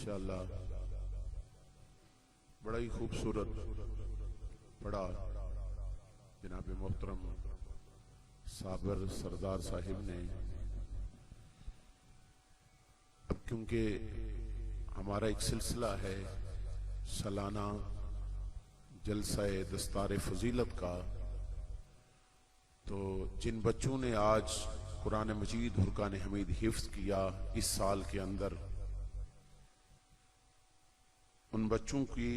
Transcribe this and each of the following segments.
माशाअल्लाह बड़ा ही खूबसूरत पढ़ा जनाब मोहतरम साबर सरदार साहिब ने। अब क्योंकि हमारा एक सिलसिला है सालाना जलसा-ए दस्तार फजीलत का, तो जिन बच्चों ने आज कुरान मजीद फुरकान हमीद हिफ्ज किया इस साल के अंदर, उन बच्चों की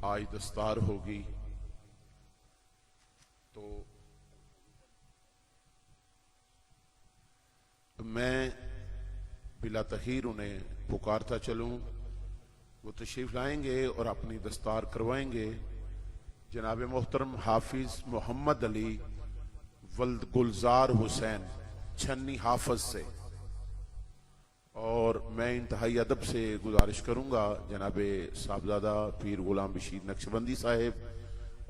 आज दस्तार होगी। तो मैं बिला तहीर उन्हें पुकारता चलूं, वो तशरीफ लाएंगे और अपनी दस्तार करवाएंगे। जनाब मोहतरम हाफिज मोहम्मद अली वल्द गुलजार हुसैन छन्नी हाफज से। और मैं इंतहाई अदब से गुजारिश करूंगा जनाब साहबजादा पीर गुलाम बशीर नक्शबंदी साहिब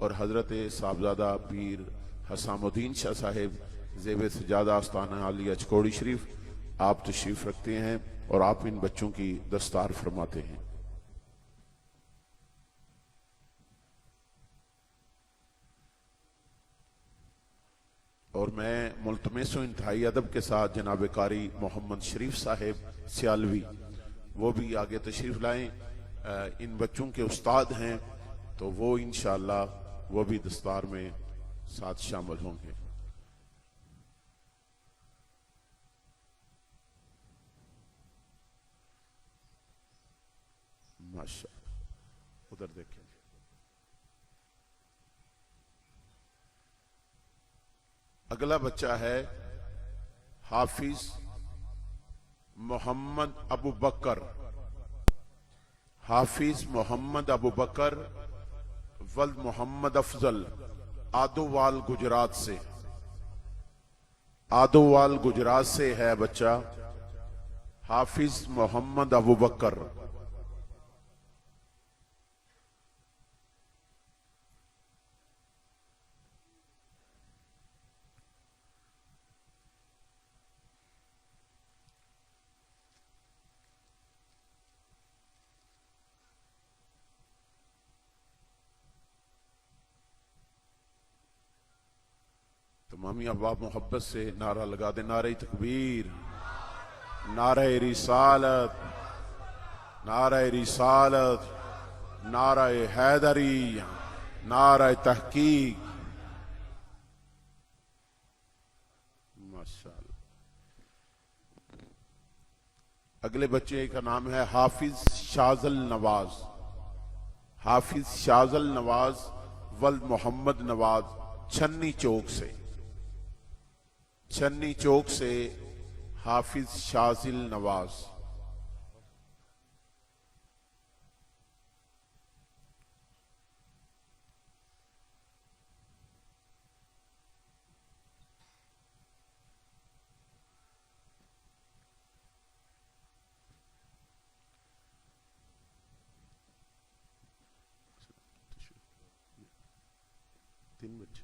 और हजरत साहबजादा पीर हसामुद्दीन शाह साहिब ज़ेब सजादा आस्ताना आलिया चकोड़ी शरीफ, आप तशरीफ रखते हैं और आप इन बच्चों की दस्तार फरमाते हैं। और मैं मुल्तमिस इंतहाई अदब के साथ जनाब कारी मोहम्मद शरीफ साहिब सियालवी, वो भी आगे तशरीफ लाएं। इन बच्चों के उस्ताद हैं, तो वो इंशाअल्लाह वो भी दस्तार में साथ शामिल होंगे। माशाअल्लाह, उधर देखें। अगला बच्चा है हाफिज मोहम्मद अबू बकर। हाफिज मोहम्मद अबू बकर वल्द मोहम्मद अफजल आदोवाल गुजरात से। आदोवाल गुजरात से है बच्चा हाफिज मोहम्मद अबू बकर। तमामी अहबाब मोहब्बत से नारा लगा दे, नारे तकबीर, नारे रिसालत, नारे रिसालत, नारे हैदरी, नारे तहकीक। माशाअल्लाह। अगले बच्चे का नाम है हाफिज शाजल नवाज। हाफिज शाजल नवाज वल्द मोहम्मद नवाज छन्नी चौक से। छन्नी चौक से हाफिज शाजिल नवाज। तीन बच्चे।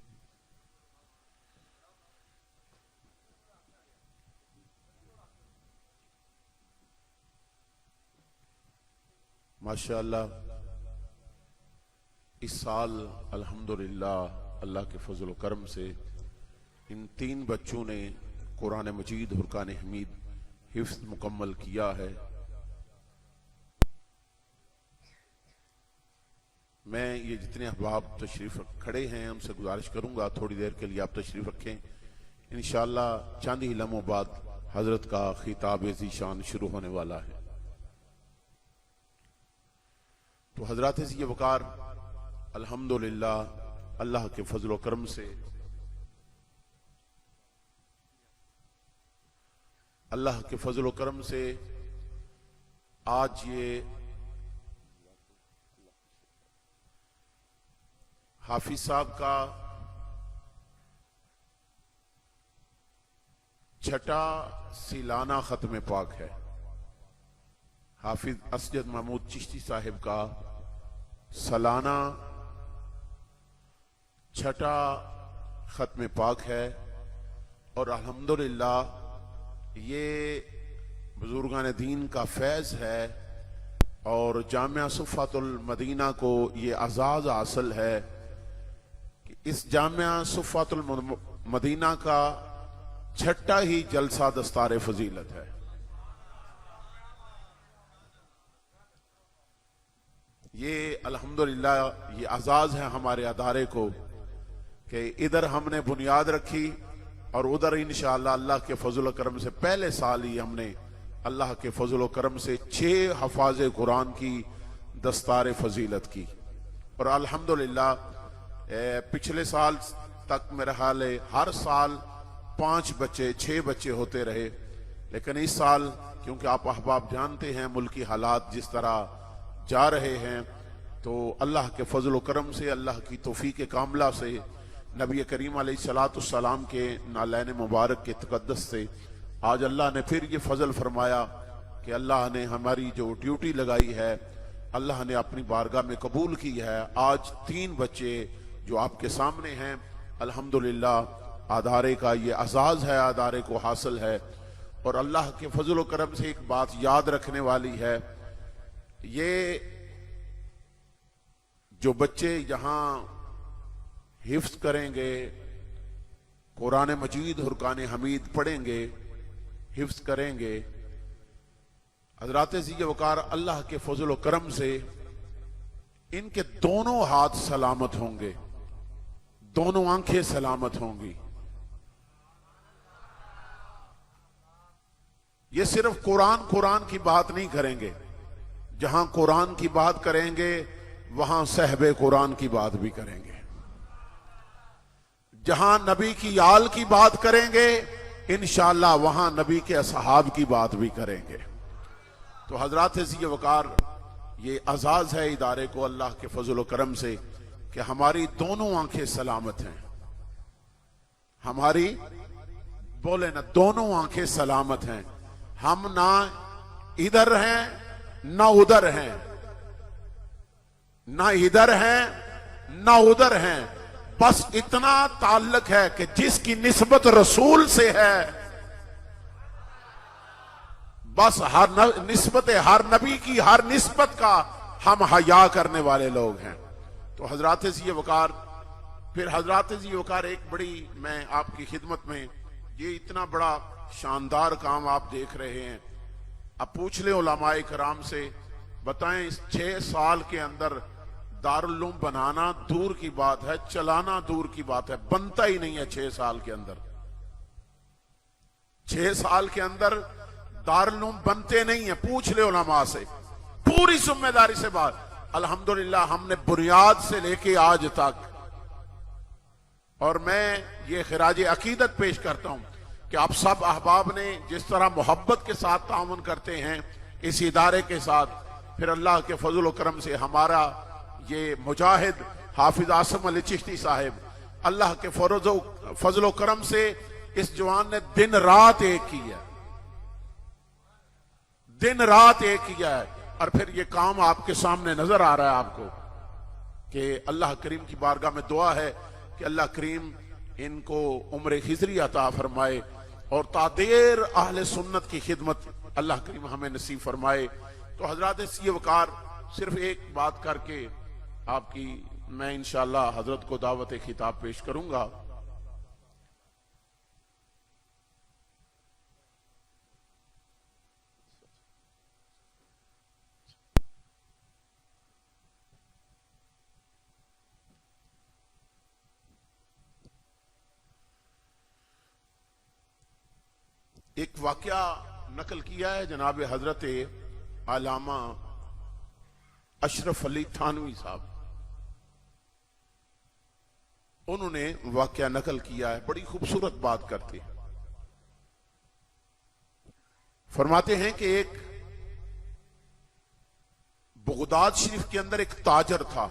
माशाअल्लाह, इस साल अल्हम्दुलिल्लाह अल्लाह के फजल करम से इन तीन बच्चों ने कुरान मजीद फुरकान हमीद हिफ्ज़ मुकम्मल किया है। मैं ये जितने अहबाब तशरीफ खड़े हैं उनसे गुजारिश करूंगा थोड़ी देर के लिए आप तशरीफ रखें। इंशाअल्लाह चंद ही लम्हों बाद हजरत का खिताब ज़ीशान शुरू होने वाला है। तो हजरात ज़ी वकार अल्हम्दुलिल्लाह अल्लाह के फजल करम से, अल्लाह के फजल करम से आज ये हाफिज साहब का छठा सालाना खत्म पाक है। हाफिज असजद महमूद चिश्ती साहिब का सालाना छठा खत्म पाक है। और अल्हम्दुलिल्लाह ये बुजुर्गान दीन का फैज है और जामिया सुफ़ातुल मदीना को ये आज़ाद हासिल है कि इस जामिया सुफ़ातुल मदीना का छठा ही जलसा दस्तार फजीलत है। ये अल्हम्दुलिल्लाह ये आज़ाद है हमारे अदारे को कि इधर हमने बुनियाद रखी और उधर इंशाअल्लाह अल्लाह के फजल करम से पहले साल ही हमने अल्लाह के फजल करम से 6 हफाज कुरान की दस्तार फजीलत की। और अल्हम्दुलिल्लाह पिछले साल तक मेरा हाल है हर साल 5 बच्चे 6 बच्चे होते रहे, लेकिन इस साल क्योंकि आप अहबाब जानते हैं मुल्की हालात जिस तरह जा रहे हैं, तो अल्लाह के फजल करम से अल्लाह की तौफीक कामला से नबी करीम अलैहिस्सलाम के नालैन मुबारक के तकद्दस से आज अल्लाह ने फिर ये फजल फरमाया कि अल्लाह ने हमारी जो ड्यूटी लगाई है अल्लाह ने अपनी बारगाह में कबूल की है। आज 3 बच्चे जो आपके सामने हैं अल्हम्दुलिल्लाह अदारे का ये एजाज है, अदारे को हासिल है। और अल्लाह के फजल करम से एक बात याद रखने वाली है, ये जो बच्चे यहां हिफ्ज करेंगे, कुरान मजीद और कुरान हमीद पढ़ेंगे, हिफ्ज करेंगे, हजरात ज़ी वकार अल्लाह के फजल करम से इनके दोनों हाथ सलामत होंगे, दोनों आंखें सलामत होंगी। ये सिर्फ कुरान की बात नहीं करेंगे, जहां कुरान की बात करेंगे वहां सहबे कुरान की बात भी करेंगे, जहां नबी की आल की बात करेंगे इंशाअल्लाह वहां नबी के असहाब की बात भी करेंगे। तो हजरात ज़ी वकार ये एजाज है इदारे को अल्लाह के फजल करम से कि हमारी दोनों आंखें सलामत हैं, हमारी बोले ना दोनों आंखें सलामत हैं। हम ना इधर हैं ना उधर हैं, ना इधर हैं ना उधर हैं, बस इतना ताल्लुक है कि जिसकी निस्बत रसूल से है, बस हर नबी की हर निस्बत का हम हया करने वाले लोग हैं। तो हजरात ज़ी वकार फिर हजरात ज़ी वकार एक बड़ी मैं आपकी खिदमत में ये इतना बड़ा शानदार काम आप देख रहे हैं। अब पूछ ले उलमाए कराम से, बताएं इस 6 साल के अंदर दारुल उलूम बनाना दूर की बात है, चलाना दूर की बात है, बनता ही नहीं है 6 साल के अंदर। 6 साल के अंदर दारुल उलूम बनते नहीं है, पूछ ले उलमा से, पूरी जिम्मेदारी से बात। अल्हम्दुलिल्लाह हमने बुनियाद से लेके आज तक, और मैं ये खिराज अकीदत पेश करता हूं कि आप सब अहबाब ने जिस तरह मोहब्बत के साथ ताउन करते हैं इस इदारे के साथ, फिर अल्लाह के फजल करम से हमारा ये मुजाहिद हाफिज आसम अली चिश्ती साहिब, अल्लाह के फजल करम से इस जवान ने दिन रात एक किया, दिन रात एक किया है। और फिर ये काम आपके सामने नजर आ रहा है आपको कि अल्लाह करीम की बारगाह में दुआ है कि अल्लाह करीम इनको उम्र खिजरी अता फरमाए और तादेर अहले सुन्नत की खिदमत अल्लाह करीम हमें नसीब फरमाए। तो हजरात ज़ी वकार सिर्फ एक बात करके आपकी मैं इंशाअल्लाह हजरत को दावत खिताब पेश करूंगा। एक वाकया नकल किया है जनाब हजरत आलामा अशरफ अली थानवी साहब, उन्होंने वाकया नकल किया है, बड़ी खूबसूरत बात करते हैं। फरमाते हैं कि एक बगदाद शरीफ के अंदर एक ताजर था,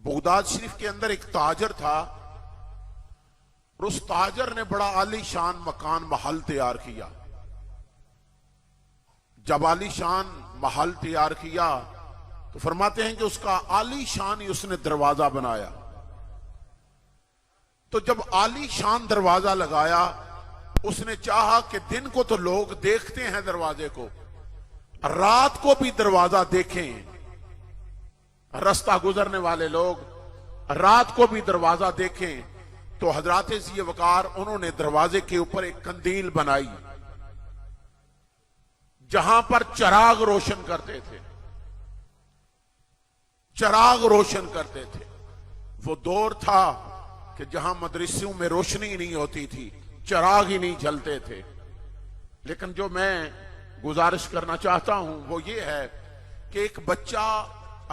बगदाद शरीफ के अंदर एक ताजर था और उस ताजर ने बड़ा आलीशान मकान महल तैयार किया। जब आलीशान महल तैयार किया तो फरमाते हैं कि उसका आलीशान ही उसने दरवाजा बनाया। तो जब आलीशान दरवाजा लगाया उसने चाहा कि दिन को तो लोग देखते हैं दरवाजे को, रात को भी दरवाजा देखें। रास्ता गुजरने वाले लोग रात को भी दरवाजा देखें। तो हजरात ज़ी वकार उन्होंने दरवाजे के ऊपर एक कंदील बनाई जहां पर चिराग रोशन करते थे, चिराग रोशन करते थे। वो दौर था कि जहां मदरसों में रोशनी नहीं होती थी, चिराग ही नहीं जलते थे। लेकिन जो मैं गुजारिश करना चाहता हूं वो ये है कि एक बच्चा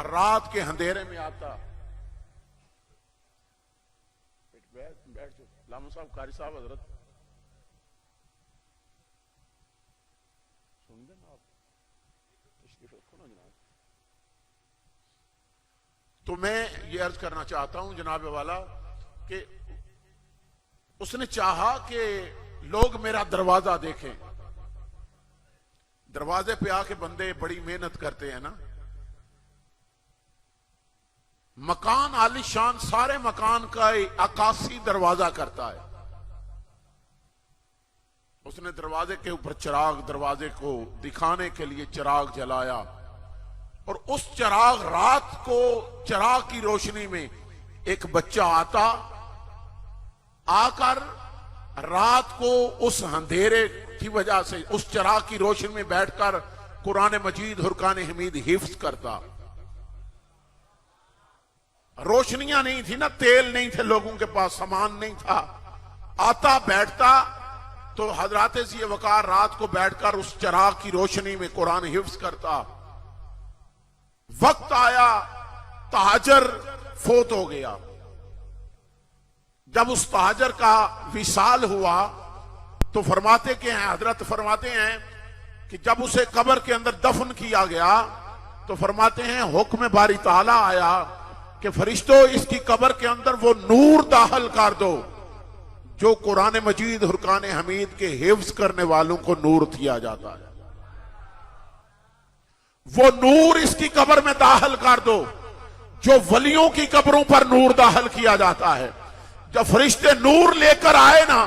रात के अंधेरे में आता, बैठ जाओ लामू साहब, कारी साहब, हजरत सुन देना आप, तशरीफ रखो ना जनाब। तो मैं ये अर्ज करना चाहता हूं जनाब वाला कि उसने चाहा कि लोग मेरा दरवाजा देखें। दरवाजे पे आके बंदे बड़ी मेहनत करते हैं ना। मकान आलीशान सारे मकान का अक्कासी दरवाजा करता है। उसने दरवाजे के ऊपर चिराग, दरवाजे को दिखाने के लिए चिराग जलाया, और उस चिराग रात को चिराग की रोशनी में एक बच्चा आता, आकर रात को उस अंधेरे की वजह से उस चिराग की रोशनी में बैठकर कुरान मजीद हुरकान हमीद हिफ्ज करता। रोशनियां नहीं थी ना, तेल नहीं थे लोगों के पास, सामान नहीं था। आता बैठता तो हजरात ज़ी वकार रात को बैठकर उस चिराग की रोशनी में कुरान हिफ्ज करता। वक्त आया, तहाजर फोत हो गया। जब उस तहाजर का विसाल हुआ तो फरमाते के हैं, हजरत फरमाते हैं कि जब उसे कब्र के अंदर दफन किया गया तो फरमाते हैं हुक्म बारी ताला आया कि फरिश्तों इसकी कब्र के अंदर वो नूर दाखिल कर दो जो कुरान मजीद हुरकान हमीद के हिफ्ज करने वालों को नूर दिया जाता है। वो नूर इसकी कब्र में दाखिल कर दो जो वलियों की कब्रों पर नूर दाखिल किया जाता है। जब फरिश्ते नूर लेकर आए ना,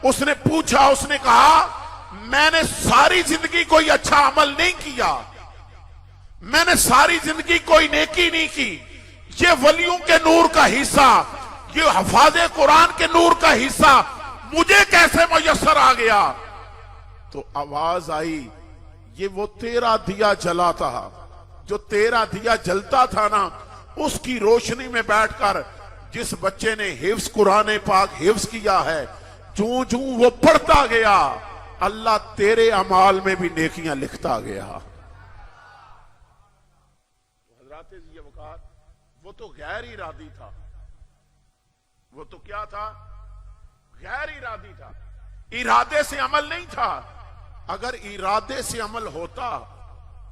उसने पूछा, उसने कहा मैंने सारी जिंदगी कोई अच्छा अमल नहीं किया, मैंने सारी जिंदगी कोई नेकी नहीं की, ये वलियों के नूर का हिस्सा, ये हफाजे कुरान के नूर का हिस्सा मुझे कैसे मुयस्सर आ गया। तो आवाज आई, ये वो तेरा दिया जला था, जो तेरा दिया जलता था ना, उसकी रोशनी में बैठकर जिस बच्चे ने हिफ्ज कुरान पाक हिफ्ज किया है, जूं जूं वो पढ़ता गया अल्लाह तेरे अमाल में भी नेकियां लिखता गया। हजरात ज़ी वकार वो तो गैर इरादी था, वो तो क्या था, गैर इरादी था, इरादे से अमल नहीं था। अगर इरादे से अमल होता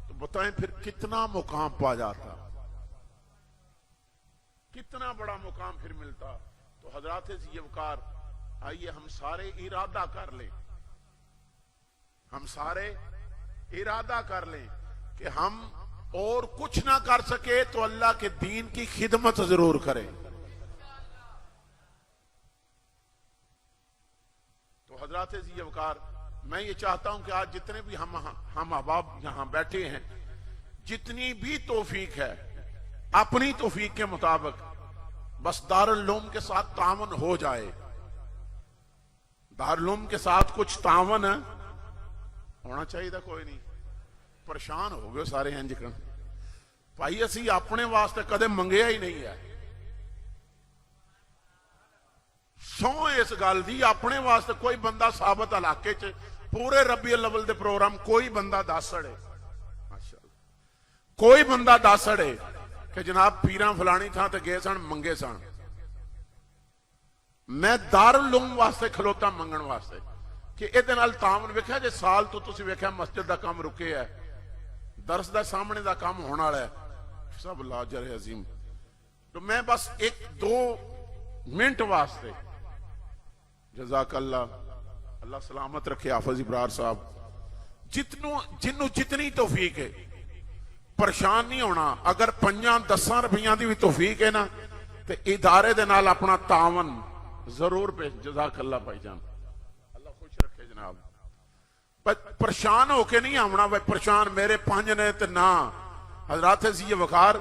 तो बताएं फिर कितना मुकाम पा जाता, कितना बड़ा मुकाम फिर मिलता। तो हजरात ज़ी वकार आइए हम सारे इरादा कर लें, हम सारे इरादा कर लें कि हम और कुछ ना कर सके तो अल्लाह के दीन की खिदमत जरूर करें। तो हजरात ज़ी वकार मैं ये चाहता हूं कि आज जितने भी हम अहबाब यहां बैठे हैं, जितनी भी तौफीक है अपनी तौफीक के मुताबिक बस दारुल उलूम के साथ तावन हो जाए। दारुल उलूम के साथ कुछ तावन होना चाहिए था, कोई नहीं, परेशान हो गए सारे इंज कर भाई, असी अपने वास्ते कदे मंगया ही नहीं है। सौ इस गल दी अपने वास्ते कोई बंदा साबत इलाके च पूरे रबीउल अव्वल दे प्रोग्राम कोई बंदा दस अड़े, कोई बंदा दस अड़े कि जनाब पीरां फलानी थां ते गए सन मंगे सन। मैं दारुल उलूम वास्ते खलोता मंगण वास्ते कि इहदे नाल तावन वेखिया जे साल तो तुसीं वेखिया मस्जिद दा काम रुके है, दरस दा सामने दा काम होने वाला है, सब लाजर अजीम। तो मैं बस एक दो मिनट वास्ते जज़ाकल्लाह, अल्लाह सलामत रखे हाफिज इब्रार साहब, जिन्नू जितनी तौफीक है परेशान नहीं होना। अगर 5-10 रुपया की भी तौफीक है ना तो इदारे दे नाल अपना तावन जरूर पे। जज़ाकल्लाह भाईजान, अल्लाह खुश रखे। जनाब, परेशान होके नहीं आना भाई परेशान मेरे 5 ने तो ना। हजरात जी वकार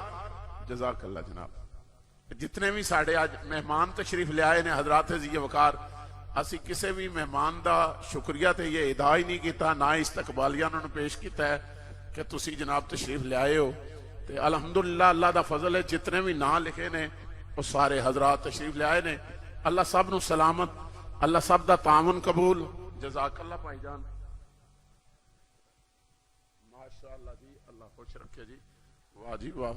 जज़ाकल्लाह जनाब। जितने भी साढ़े आज मेहमान तशरीफ लियाए ने हजरात जी वकार, असी किसी भी मेहमान का शुक्रिया तो ये अदा ही नहीं किया, ना इस्तकबालिया उन्होंने पेश किया है कि तुसी जनाब तशरीफ लियाए हो। तो अलहमदुलिल्लाह अल्लाह का फजल है, जितने भी ना लिखे ने वो सारे हजरात तशरीफ लियाए ने। अल्लाह सब नू सलामत, अल्लाह सब का तावन कबूल। जज़ाकल्लाह भाईजान, माशाअल्लाह जी, अल्लाह खुश रखे जी, वाह जी वाह।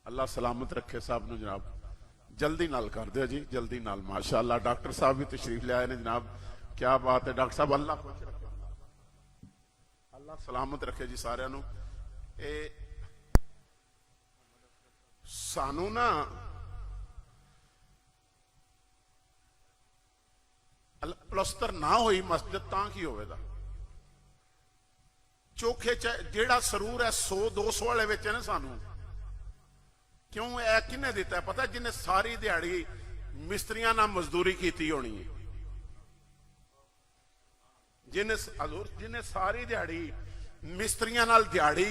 अल्लाह सलामत रखे साहब नू जनाब, जल्दी नाल कर दो जी, जल्दी नाल। माशाअल्लाह डॉक्टर साहब भी तशरीफ ले आए ने जनाब, क्या बात है डॉक्टर साहब, अल्लाह खुश रखे, अल्लाह सलामत रखे जी सारिਆਂ ਨੂੰ। ਇਹ ਸਾਨੂੰ ਨਾ ਪਲਸਤਰ ਨਾ ਹੋਈ ਮਸਜਿਦ ਤਾਂ ਕੀ ਹੋਵੇਗਾ, ਚੋਖੇ ਜਿਹੜਾ ਸਰੂਰ ਹੈ 100-200 ਵਾਲੇ ਵਿੱਚ ਹੈ ना ਸਾਨੂੰ, क्यों है किन्ने दिता है पता, जिन्हें सारी दिहाड़ी मिस्त्रियां ना मजदूरी की होनी है, जिन्हें सारी दिहाड़ी मिस्त्रियां नाल दिहाड़ी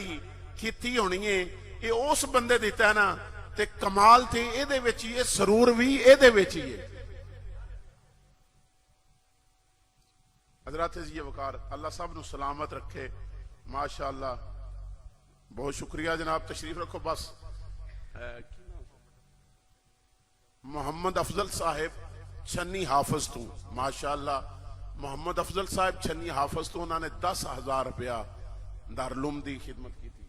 की होनी है, ये उस बंदे दिता है ना। ते कमाल थी एदे विच ही, सरूर भी एदे विच ही है। हजरत जी वकार अल्लाह सब नू सलामत रखे, माशाअल्लाह। बहुत शुक्रिया जनाब, तशरीफ रखो। बस मोहम्मद अफजल साहिब छन्नी हाफिज तू, माशाअल्लाह मोहम्मद अफजल साहिब छन्नी हाफिज तू, उन्होंने 10,000 रुपया दारुल दी खिदमत की थी।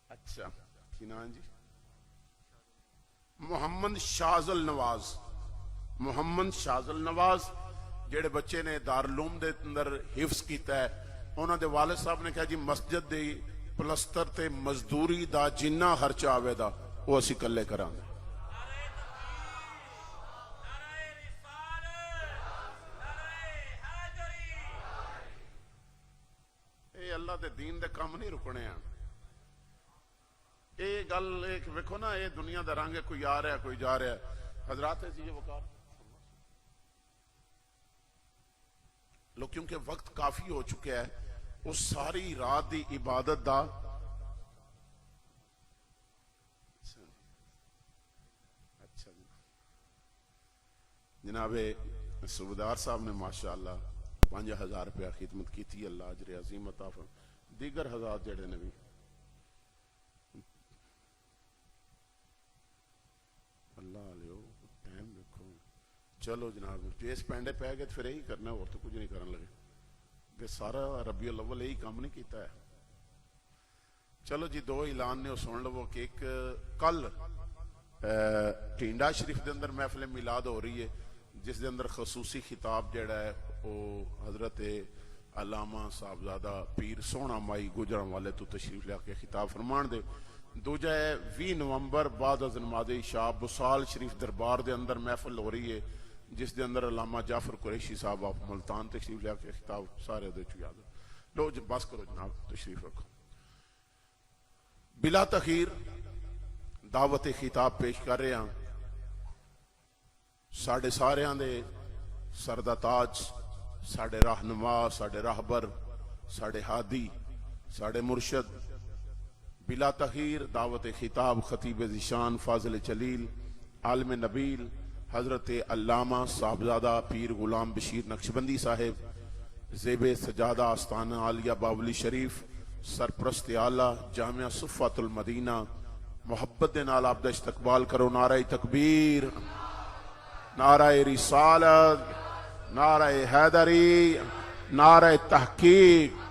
अच्छा की नाम जी, मोहम्मद शाहजल नवाज, मोहम्मद शाहजल नवाज जेड़े बच्चे ने दारुल दे अंदर हिफ्स किया है, उन्होंने वालिद साहब ने कहा जी मस्जिद दी पलस्तर ते मजदूरी दा जिन्ना खर्चा आवेगा वो असी कल्ले करांगे। ये अल्लाह दे दीन दे काम नहीं रुकने हैं। ये गल एक वेखो ना, ये दुनिया दा रंग है, कोई आ रहा है कोई जा रहा है। हजरात जी वकार लोग, क्योंकि वक्त काफी हो चुका है, उस सारी रात की इबादत का अच्छा जनाबे सूबेदार साहब ने माशाअल्लाह 5,000 रुपया खिदमत की थी। अल्लाह अजर अजीम अता फरमाए। दीगर हज़ार जेड़े ने भी अल्लाह लियो टाइम देखो। चलो जनाब जेस पेंडे पै गए फिर यही करना, और तो कुछ नहीं करने लगे कि सारा रबीउल अव्वल यही काम नहीं किया है। चलो जी 2 ऐलान ने सुन लवो कि एक कल टिंडा शरीफ के अंदर महफिल मिलाद हो रही है, जिस दे अंदर खसूसी खिताब जड़ा है वो हजरत अल्लामा साहबजादा पीर सोहना माई गुजरन वाले तो तशरीफ लिया खिताब फरमान दे। दूजा है 20 नवंबर बाद नमाज इशा बुसाल शरीफ दरबार के अंदर महफिल हो रही है, जिस दे अंदर अल्लामा जाफर कुरैशी साहब आप मुल्तान तशरीफ लिया के खिताब सारे याद लो। बस करो जनाब, तशरीफ रखो। बिला तखीर दावत खिताब पेश कर रहे हैं साढ़े सारियां दे सरदा ताज, साढ़े रहनुमा, साढ़े राहबर, साढ़े हादी, साढ़े मुर्शद। बिला तखीर दावत खिताब खतीब ज़िशान फाजिल जलील आलम नबील हजरत अल्लामा साहबजादा पीर गुलाम बशीर नक्शबंदी साहेब, ज़ेबे सजादा आस्ताना आलिया बावली शरीफ, सरप्रस्त आला जामिया सुफ़ातुल मदीना। मोहब्बत दे नाल आप दा इस्तकबाल करो। नारा तकबीर, नारा रिसालत, नारा हैदरी, नारा तहकीक।